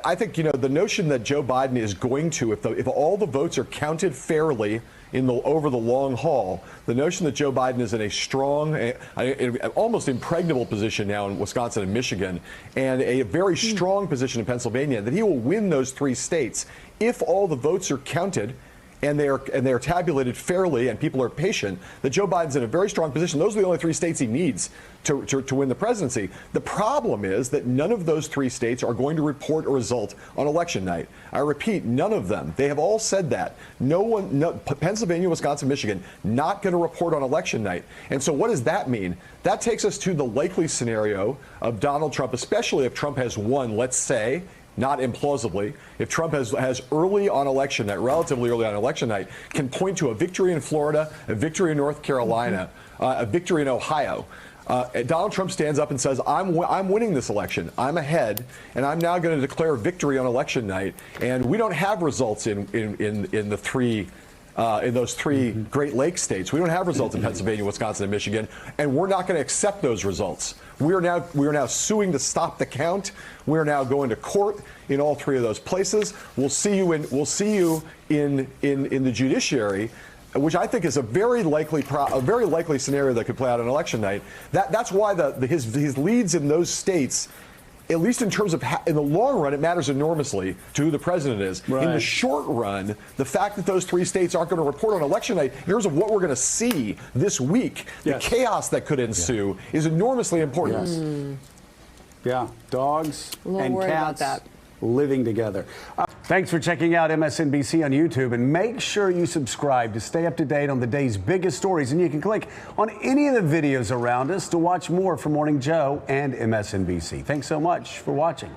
I think, the notion that Joe Biden is going to, if all the votes are counted fairly over the long haul, the notion that Joe Biden is in a strong, almost impregnable position now in Wisconsin and Michigan, and a very strong position in Pennsylvania, that he will win those 3 states if all the votes are counted and they are tabulated fairly and people are patient, that Joe Biden's in a very strong position. Those are the only 3 states he needs to win the presidency. The problem is that none of those 3 states are going to report a result on election night. I repeat, none of them. They have all said that. Pennsylvania, Wisconsin, Michigan, not going to report on election night. And so what does that mean? That takes us to the likely scenario of Donald Trump, especially if Trump has won, let's say, not implausibly, if Trump has early on election night, relatively early on election night, can point to a victory in Florida, a victory in North Carolina, a victory in Ohio. Donald Trump stands up and says, I'm winning this election. I'm ahead, and I'm now going to declare victory on election night. And we don't have results in those 3 Great Lakes states. We don't have results in Pennsylvania, Wisconsin, and Michigan, and we're not going to accept those results. We are now suing to stop the count. We are now going to court in all 3 of those places. We'll see you in the judiciary, which I think is a very likely scenario that could play out on election night. That's why his leads in those states, at least in terms of in the long run, it matters enormously to who the president is. Right. In the short run, the fact that those 3 states aren't going to report on election night, in terms of what we're going to see this week, the chaos that could ensue is enormously important. Yes. Yeah, dogs and cats living together. Thanks for checking out MSNBC on YouTube, and make sure you subscribe to stay up to date on the day's biggest stories. And you can click on any of the videos around us to watch more from Morning Joe and MSNBC. Thanks so much for watching.